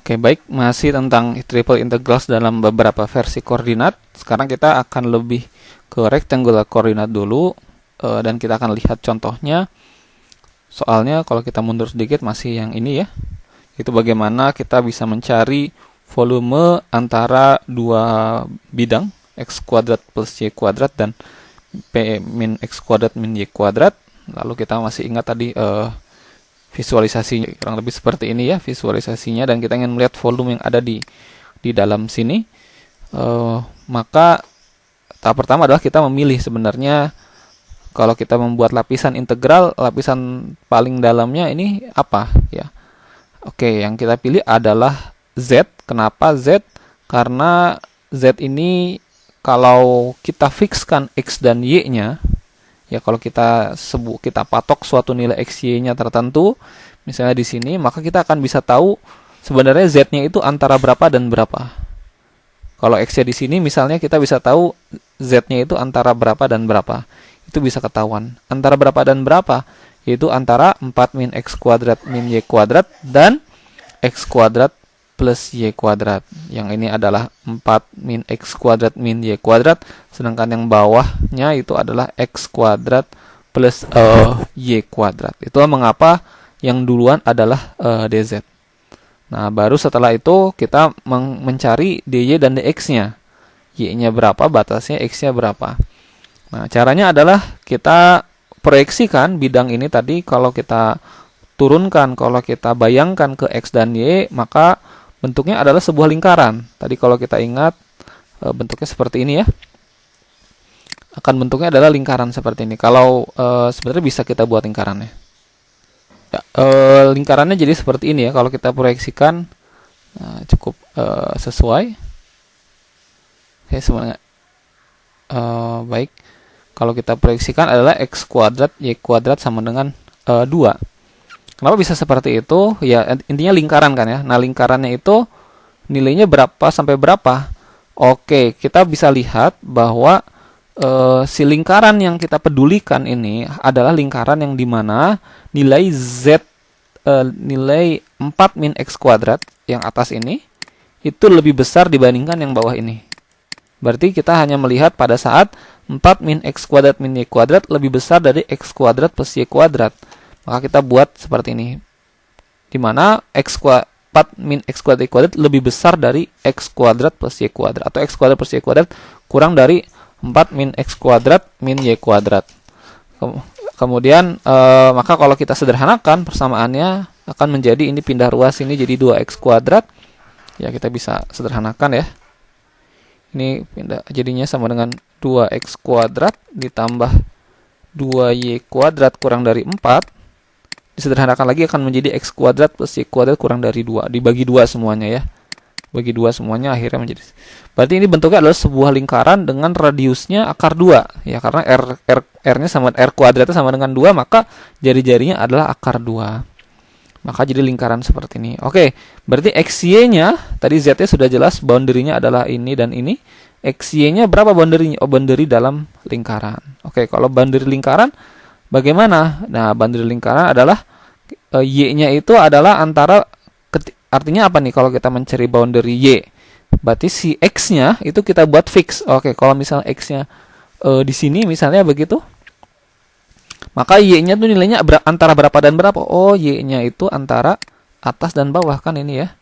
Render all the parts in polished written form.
Oke, baik, masih tentang triple integrals dalam beberapa versi koordinat. Sekarang kita akan lebih ke rectangular koordinat dulu, dan kita akan lihat contohnya. Soalnya kalau kita mundur sedikit masih yang ini ya, itu bagaimana kita bisa mencari volume antara dua bidang x kuadrat plus y kuadrat dan p min x kuadrat min y kuadrat. Lalu kita masih ingat tadi visualisasinya kurang lebih seperti ini ya visualisasinya, dan kita ingin melihat volume yang ada di dalam sini. Maka tahap pertama adalah kita memilih sebenarnya kalau kita membuat lapisan integral, lapisan paling dalamnya ini apa ya. Oke, yang kita pilih adalah Z. Kenapa Z? Karena Z ini kalau kita fixkan X dan Y-nya, ya kalau kita patok suatu nilai X, Y-nya tertentu, misalnya di sini, maka kita akan bisa tahu sebenarnya Z-nya itu antara berapa dan berapa. Kalau X-nya di sini, misalnya kita bisa tahu Z-nya itu antara berapa dan berapa. Itu bisa ketahuan. Antara berapa dan berapa? Yaitu antara 4 min X kuadrat min Y kuadrat dan X kuadrat plus Y kuadrat. Yang ini adalah 4 min X kuadrat min Y kuadrat, sedangkan yang bawahnya itu adalah X kuadrat plus Y kuadrat. Itulah mengapa yang duluan adalah DZ. Nah, baru setelah itu kita mencari DY dan DX-nya. Y-nya berapa, batasnya, X-nya berapa. Nah, caranya adalah kita proyeksikan bidang ini tadi. Kalau kita turunkan, kalau kita bayangkan ke X dan Y, maka bentuknya adalah sebuah lingkaran. Tadi kalau kita ingat bentuknya seperti ini ya. Akan bentuknya adalah lingkaran seperti ini. Kalau sebenarnya bisa kita buat lingkarannya. Ya, lingkarannya jadi seperti ini ya. Kalau kita proyeksikan cukup sesuai. Oke, sebenarnya baik. Kalau kita proyeksikan adalah X kuadrat Y kuadrat sama dengan 2. Kenapa bisa seperti itu? Ya, intinya lingkaran kan ya. Nah, lingkarannya itu nilainya berapa sampai berapa? Oke, kita bisa lihat bahwa si lingkaran yang kita pedulikan ini adalah lingkaran yang dimana nilai Z, nilai 4 min X kuadrat yang atas ini itu lebih besar dibandingkan yang bawah ini. Berarti kita hanya melihat pada saat 4 min X kuadrat min Y kuadrat lebih besar dari X kuadrat plus Y kuadrat. Maka kita buat seperti ini, di mana 4 min X kuadrat Y kuadrat lebih besar dari X kuadrat plus Y kuadrat, atau X kuadrat plus Y kuadrat kurang dari 4 min X kuadrat min Y kuadrat. Kemudian maka kalau kita sederhanakan persamaannya akan menjadi ini pindah ruas ini jadi 2X kuadrat. Ya, kita bisa sederhanakan ya. Ini pindah jadinya sama dengan 2X kuadrat ditambah 2Y kuadrat kurang dari 4. Disederhanakan lagi akan menjadi X kuadrat plus Y kuadrat kurang dari 2. Dibagi 2 semuanya ya. Bagi 2 semuanya akhirnya menjadi. Berarti ini bentuknya adalah sebuah lingkaran dengan radiusnya akar 2. Ya, karena R-nya sama R kuadratnya sama dengan 2, maka jari-jarinya adalah akar 2. Maka jadi lingkaran seperti ini. Oke, berarti XY-nya, tadi Z-nya sudah jelas, boundary-nya adalah ini dan ini. XY-nya berapa boundary-nya? Oh, boundary dalam lingkaran. Oke, kalau boundary lingkaran, bagaimana? Nah, boundary lingkaran adalah Y-nya itu adalah antara, artinya apa nih kalau kita mencari boundary Y? Berarti si X-nya itu kita buat fix. Oke, kalau misalnya X-nya di sini misalnya begitu, maka Y-nya tuh nilainya antara berapa dan berapa? Oh, Y-nya itu antara atas dan bawah kan ini ya.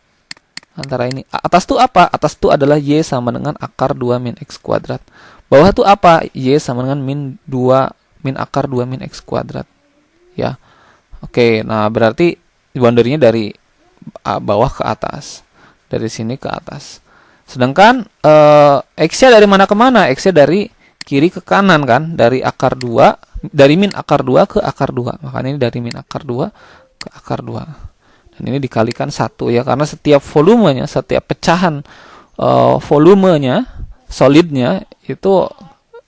Antara ini. Atas tuh apa? Atas tuh adalah Y sama dengan akar 2 min X kuadrat. Bawah tuh apa? Y sama dengan min akar 2 min X kuadrat. Ya. Oke, nah berarti boundary-nya dari bawah ke atas. Dari sini ke atas. Sedangkan X-nya dari mana ke mana? X-nya dari kiri ke kanan kan? Dari akar 2. Dari min akar 2 ke akar 2. Makanya ini dari min akar 2 ke akar 2. Dan ini dikalikan 1 ya. Karena setiap volumenya, setiap pecahan volumenya, solidnya, itu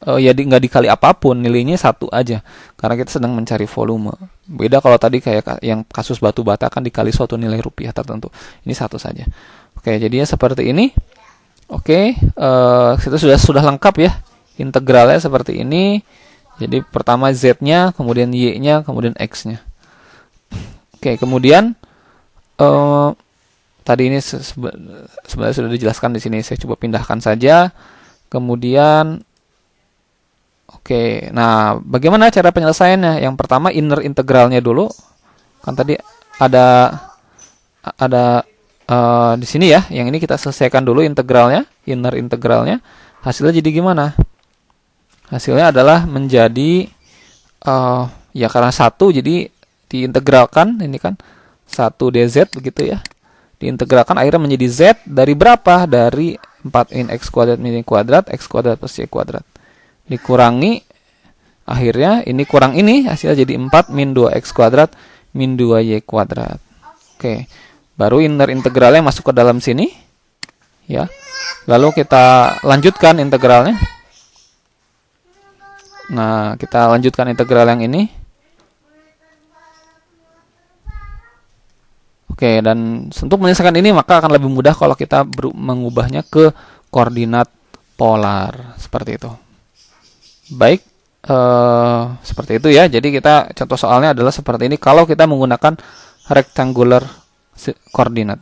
ya nggak dikali apapun. Nilainya 1 aja. Karena kita sedang mencari volume. Beda kalau tadi kayak yang kasus batu bata kan dikali suatu nilai rupiah tertentu. Ini 1 saja. Oke, jadinya seperti ini. Oke, kita sudah lengkap ya. Integralnya seperti ini. Jadi pertama Z-nya, kemudian Y-nya, kemudian X-nya. Oke, kemudian tadi ini sebenarnya sudah dijelaskan di sini. Saya coba pindahkan saja. Kemudian oke. Nah, bagaimana cara penyelesaiannya? Yang pertama inner integralnya dulu. Kan tadi ada di sini ya. Yang ini kita selesaikan dulu integralnya, inner integralnya. Hasilnya jadi gimana? Hasilnya adalah menjadi ya karena 1 jadi diintegralkan, ini kan 1 dz begitu ya. Diintegralkan akhirnya menjadi z dari berapa? Dari 4 min x kuadrat min y kuadrat, x kuadrat plus y kuadrat. Dikurangi, akhirnya ini kurang ini, hasilnya jadi 4 min 2x kuadrat min 2y kuadrat. Oke, baru inner integralnya masuk ke dalam sini. Ya, lalu kita lanjutkan integralnya. Nah, kita lanjutkan integral yang ini. Oke, dan untuk menyelesaikan ini maka akan lebih mudah kalau kita mengubahnya ke koordinat polar seperti itu. Baik, seperti itu ya. Jadi kita contoh soalnya adalah seperti ini kalau kita menggunakan rectangular koordinat.